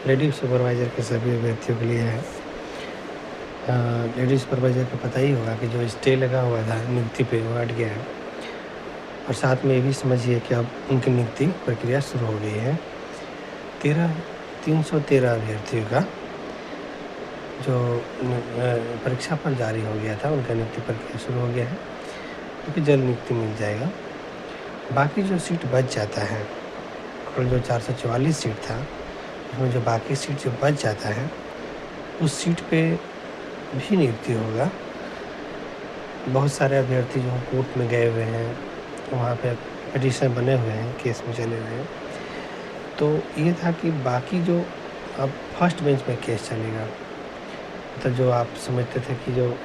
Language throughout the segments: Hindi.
लेडी सुपरवाइज़र के सभी अभ्यर्थियों के लिए है। लेडी सुपरवाइज़र को पता ही होगा कि जो स्टे लगा हुआ था नियुक्ति पे वो हट गया है और साथ में ये भी समझिए कि अब उनकी नियुक्ति प्रक्रिया शुरू हो गई है। 313 अभ्यर्थियों का जो परीक्षा फल जारी हो गया था, उनका नियुक्ति प्रक्रिया शुरू हो गया है, क्योंकि जल्द नियुक्ति मिल जाएगा। बाकी जो सीट बच जाता है और जो 444 सीट था, उसमें जो बाकी सीट जो बच जाता है, उस सीट पे भी नियुक्ति होगा। बहुत सारे अभ्यर्थी जो कोर्ट में गए हुए हैं, वहाँ पे पिटीशन बने हुए हैं, केस में चले हुए हैं। तो ये था कि बाकी जो अब फर्स्ट बेंच में केस चलेगा, मतलब जो आप समझते थे कि जो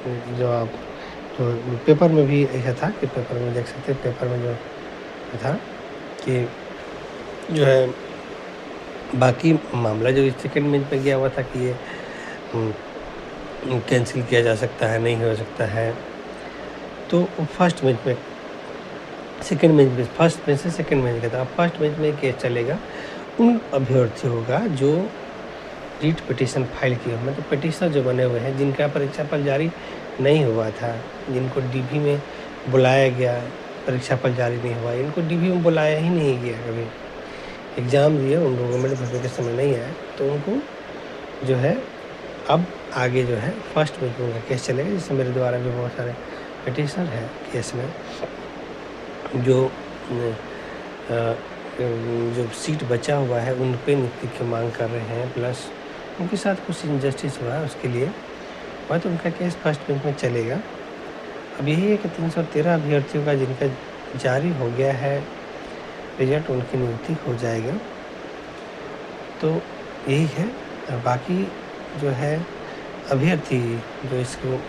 पेपर में भी ऐसा था कि पेपर में देख सकते हैं, पेपर में जो था कि जो है बाकी मामला जो सेकंड बेंच पे गया हुआ था कि ये कैंसिल किया जा सकता है, नहीं हो सकता है, तो फर्स्ट बेंच में सेकंड बेंच में फर्स्ट बेंच से सेकंड बेंच गया था। अब फर्स्ट बेंच में केस चलेगा उन अभ्यर्थियों का जो रीट पिटीशन फाइल किए हुए, मतलब पिटीशनर जो बने हुए हैं, जिनका परीक्षा फल जारी नहीं हुआ था, जिनको डीबी में बुलाया गया, परीक्षा फल जारी नहीं हुआ, इनको डीबी में बुलाया ही नहीं गया, कभी एग्ज़ाम दिए, उन लोगों में भरने के समय नहीं आया, तो उनको जो है अब आगे जो है फर्स्ट बेंच में उनका केस चलेगा। जिससे मेरे द्वारा भी बहुत सारे पिटीशनर हैं केस में जो सीट बचा हुआ है उन पे नियुक्ति की मांग कर रहे हैं, प्लस उनके साथ कुछ इनजस्टिस हुआ है उसके लिए, और तो उनका केस फर्स्ट बेंच में चलेगा। अब यही है कि 313 अभ्यर्थियों का जिनका जारी हो गया है रिजल्ट, उनकी नियुक्ति हो जाएगा। तो यही है। बाकी जो है अभ्यर्थी जो इसको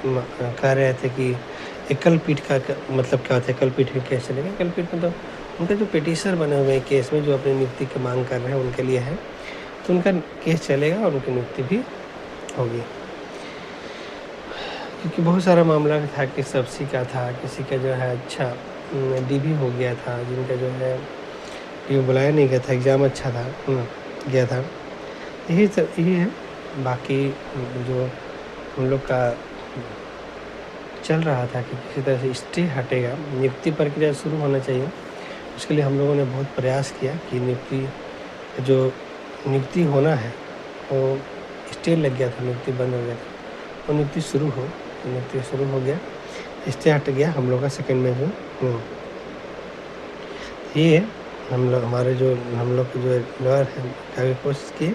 कह रहे थे कि एकल पीठ का मतलब क्या होता है, एकल पीठ में केस चलेगा। एकल पीठ मतलब उनके जो पिटीशनर बने हुए हैं केस में, जो अपनी नियुक्ति की मांग कर रहे हैं, उनके लिए है, तो उनका केस चलेगा और उनकी नियुक्ति भी होगी। क्योंकि बहुत सारा मामला था कि सबसी का था, किसी का जो है अच्छा डीबी हो गया था, जिनका जो है डीबी बुलाया नहीं गया था, एग्ज़ाम अच्छा था गया था, यही है। बाकी जो हम लोग का चल रहा था कि किसी तरह से स्टे हटेगा, नियुक्ति प्रक्रिया शुरू होना चाहिए, उसके लिए हम लोगों ने बहुत प्रयास किया कि नियुक्ति होना है वो स्टे लग गया था, नियुक्ति बंद हो गया था, वो नियुक्ति शुरू हो गया, स्टे हट गया हम लोग का सेकेंड में जो ये है। हम लोग जो लॉयर हैं काफ़ी कोशिश किए,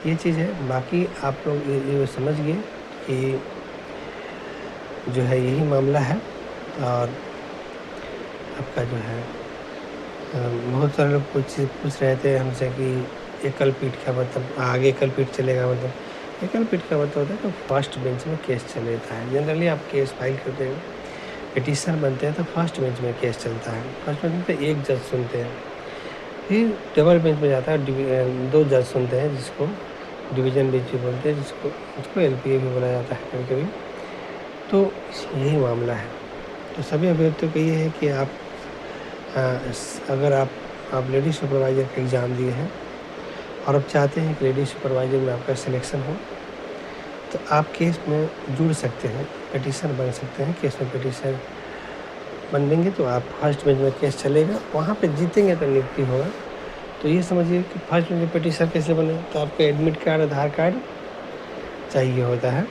ये चीज़ है। बाकी आप लोग ये समझ गए कि जो है यही मामला है। और आपका जो है बहुत सारे लोग पूछ रहे थे हमसे कि एकल पीठ का मतलब आगे एकल पीठ चलेगा, मतलब एकल पीठ का मतलब होता है तो फर्स्ट बेंच में केस चलता है। जनरली आप केस फाइल करते हैं, पिटीशनर बनते हैं, तो फर्स्ट बेंच में केस चलता है। फर्स्ट बेंच में एक जज सुनते हैं, फिर डबल बेंच में जाता है, 2 जज सुनते हैं, जिसको डिवीज़न बेंच भी बोलते हैं, जिसको एलपीए भी बोला जाता है कभी कभी। तो यही मामला है। तो सभी अभ्यर्थियों का ये है कि अगर आप लेडी सुपरवाइज़र का एग्ज़ाम दिए हैं और आप चाहते हैं कि लेडी सुपरवाइज़र में आपका सिलेक्शन हो, तो आप केस में जुड़ सकते हैं, पिटीशनर बन सकते हैं। केस में पिटीशनर बन लेंगे तो आप फर्स्ट बेंच में केस चलेगा, वहाँ पे जीतेंगे तो नियुक्ति होगा। तो ये समझिए कि फर्स्ट बेंच में पिटीशनर कैसे बने, तो आपको एडमिट कार्ड, आधार कार्ड चाहिए होता है,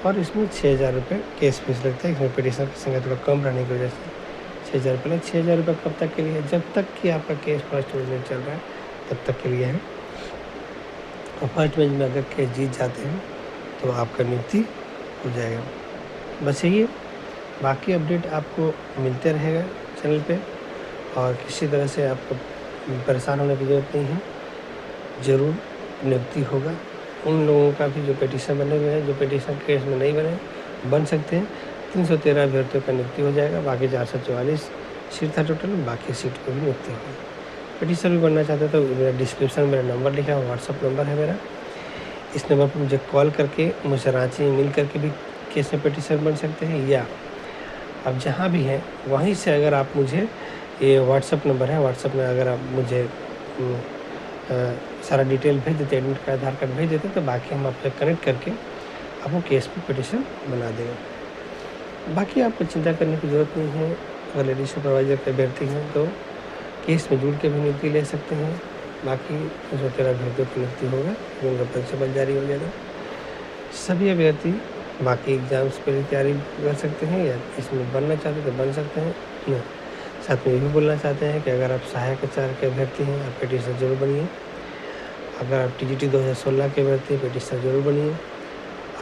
और इसमें 6,000 रुपये केस फीस लगता है। इसमें पिटीशनर की संख्या थोड़ा कम रहने की वजह से 6,000 रुपये। 6,000 रुपये कब तक के लिए है? जब तक कि आपका केस फर्स्ट बेंच में चल रहा है, तब तक के लिए है। और फर्स्ट बेंच में अगर केस जीत जाते हैं तो आपका नियुक्ति हो जाएगा। बस यही है। बाकी अपडेट आपको मिलते रहेगा चैनल पे, और किसी तरह से आपको परेशान होने की ज़रूरत नहीं है। ज़रूर नियुक्ति होगा। उन लोगों का भी जो पिटीशन बने हुए हैं, जो पिटीशन केस में नहीं बने, बन सकते हैं। 313 अभ्यर्थियों का नियुक्ति हो जाएगा। बाकी 444 सीट था टोटल, बाकी सीट पर भी नियुक्ति होगी। पिटीशन भी बनना चाहते तो मेरा डिस्क्रिप्शन में मेरा नंबर लिखा है, व्हाट्सअप नंबर है मेरा। इस नंबर पर मुझे कॉल करके, मुझसे रांची में मिल करके भी केस में पिटीशन बन सकते हैं, या आप जहाँ भी हैं वहीं से अगर आप मुझे, ये व्हाट्सअप नंबर है, व्हाट्सअप में अगर आप मुझे सारा डिटेल भेज देते, एडमिट कार्ड, आधार कार्ड भेज देते, तो बाकी हम आपसे कनेक्ट करके आपको केस पे पिटीशन बना देंगे। बाकी आपको चिंता करने की ज़रूरत नहीं है। अगर लेडीज सुपरवाइज़र के अभ्यर्थी हैं तो केस में जुड़ के भी नियुक्ति ले सकते हैं। बाकी जो 13 अभ्यर्थियों की नियुक्ति होगा उनका प्रिंसिपल जारी हो जाएगा। सभी अभ्यर्थी बाकी एग्ज़ाम्स के लिए तैयारी कर सकते हैं या इसमें बनना चाहते हैं तो बन सकते हैं ना। साथ में ये भी बोलना चाहते हैं कि अगर आप सहायक आचार्य के अभ्यर्थी हैं, आप पिटीशनर जरूर बनिए। अगर आप टीजीटी 2016 के अभ्यर्थी हैं, पिटीशनर जरूर बनिए।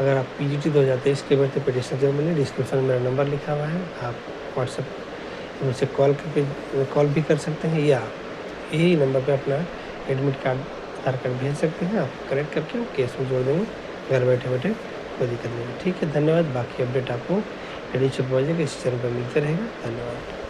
अगर आप पीजीटी 2023 के अभ्यर्थी, पिटीशनर जरूर बनिए। डिस्क्रिप्शन में मेरा नंबर लिखा हुआ है, आप व्हाट्सएप मुझसे कॉल भी कर सकते हैं या यही नंबर पे अपना एडमिट कार्ड, आधार कार्ड भेज सकते हैं। आप कनेक्ट करके केस में जोड़ देंगे, घर बैठे बैठे, कोई दिक्कत नहीं है। ठीक है, धन्यवाद। बाकी अपडेट आपको लेडीज सुपरवाइजर के इस चैनल पर मिलते रहेगा। धन्यवाद।